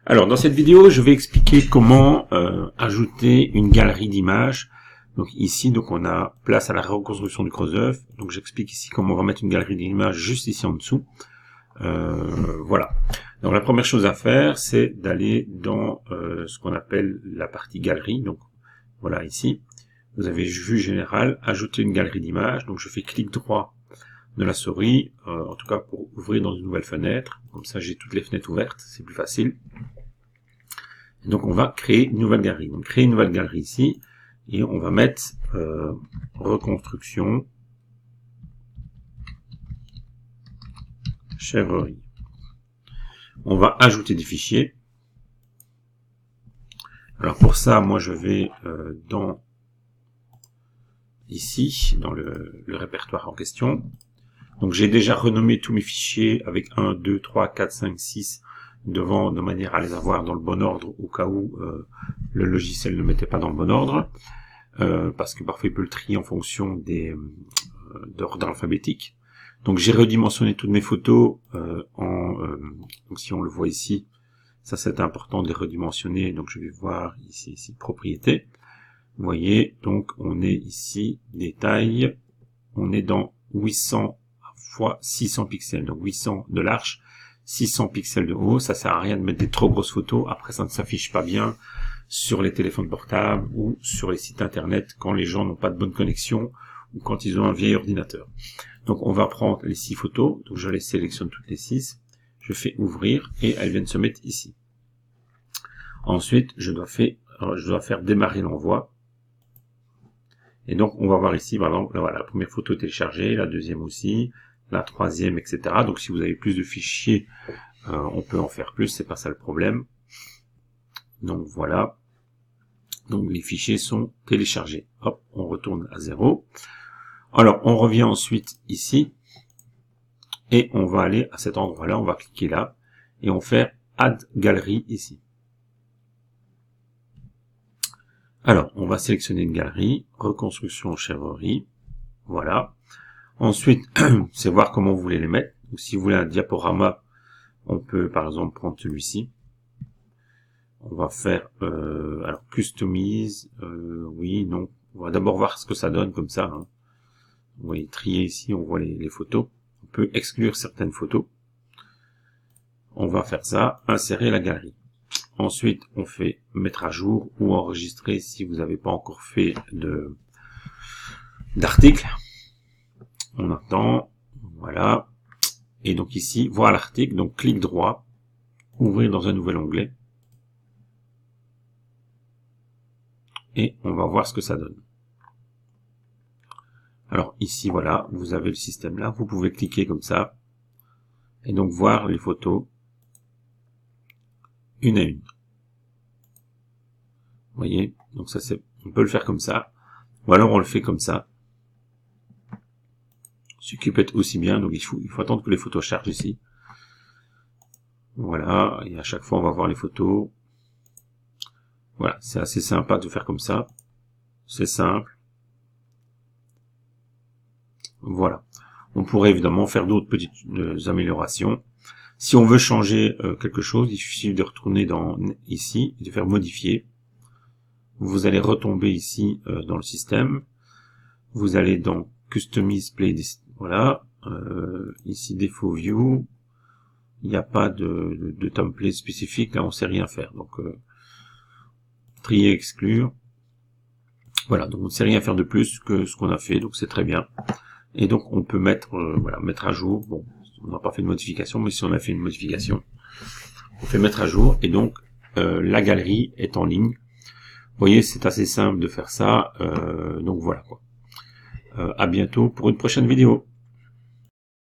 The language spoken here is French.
Alors, dans cette vidéo, je vais expliquer comment ajouter une galerie d'images. Donc ici, on a place à la reconstruction du Creusot. Donc j'explique ici comment on va mettre une galerie d'images juste ici en dessous. Voilà. Donc la première chose à faire, c'est d'aller dans ce qu'on appelle la partie galerie. Donc voilà, ici, vous avez vue générale, ajouter une galerie d'images. Donc je fais clic droit de la souris, en tout cas pour ouvrir dans une nouvelle fenêtre. Comme ça, j'ai toutes les fenêtres ouvertes, c'est plus facile. Et donc on va créer une nouvelle galerie. Donc créer une nouvelle galerie ici, et on va mettre reconstruction chèvrerie. On va ajouter des fichiers. Alors pour ça, moi je vais dans ici, dans le répertoire en question. Donc j'ai déjà renommé tous mes fichiers avec 1, 2, 3, 4, 5, 6 devant, de manière à les avoir dans le bon ordre au cas où le logiciel ne mettait pas dans le bon ordre. Parce que parfois il peut le trier en fonction d'ordre alphabétique. Donc j'ai redimensionné toutes mes photos donc si on le voit ici, ça c'est important de les redimensionner. Donc je vais voir ici propriété. Vous voyez, donc on est ici détail, on est dans 800 x 600 pixels, donc 800 de large, 600 pixels de haut. Ça sert à rien de mettre des trop grosses photos, après ça ne s'affiche pas bien sur les téléphones portables ou sur les sites internet quand les gens n'ont pas de bonne connexion ou quand ils ont un vieil ordinateur. Donc on va prendre les 6 photos, donc je les sélectionne toutes les 6, je fais ouvrir et elles viennent se mettre ici. Ensuite je dois faire démarrer l'envoi. Et donc on va voir ici, par exemple, voilà, la première photo est téléchargée, la deuxième aussi, la troisième, etc. Donc si vous avez plus de fichiers, on peut en faire plus, c'est pas ça le problème. Donc voilà, donc les fichiers sont téléchargés. Hop, on retourne à 0. Alors on revient ensuite ici, et on va aller à cet endroit-là, on va cliquer là, et on fait Add Galerie ici. Alors, on va sélectionner une galerie, reconstruction chèvrerie, voilà. Ensuite, c'est voir comment vous voulez les mettre. Donc, si vous voulez un diaporama, on peut par exemple prendre celui-ci. On va faire, alors customise, oui, non. On va d'abord voir ce que ça donne comme ça. Hein. Vous voyez, trier ici, on voit les photos. On peut exclure certaines photos. On va faire ça, insérer la galerie. Ensuite, on fait mettre à jour ou enregistrer si vous n'avez pas encore fait d'article. On attend, voilà. Et donc ici, voir l'article, donc clic droit, ouvrir dans un nouvel onglet. Et on va voir ce que ça donne. Alors ici, voilà, vous avez le système là. Vous pouvez cliquer comme ça. Et donc voir les photos une à une. Vous voyez, donc ça on peut le faire comme ça, ou alors on le fait comme ça. Ce qui peut être aussi bien, donc il faut attendre que les photos chargent ici. Voilà, et à chaque fois on va voir les photos. Voilà, c'est assez sympa de faire comme ça. C'est simple. Voilà. On pourrait évidemment faire d'autres petites améliorations. Si on veut changer quelque chose, il suffit de retourner ici, et de faire modifier. Vous allez retomber ici dans le système. Vous allez dans Customize Playlist. Voilà. Ici Default View. Il n'y a pas de template spécifique. Là, on ne sait rien faire. Donc, trier, exclure. Voilà. Donc, on ne sait rien faire de plus que ce qu'on a fait. Donc, c'est très bien. Et donc, on peut mettre, voilà, mettre à jour. Bon, on n'a pas fait de modification, mais si on a fait une modification, on fait mettre à jour. Et donc, la galerie est en ligne. Vous voyez, c'est assez simple de faire ça, donc voilà quoi. À bientôt pour une prochaine vidéo.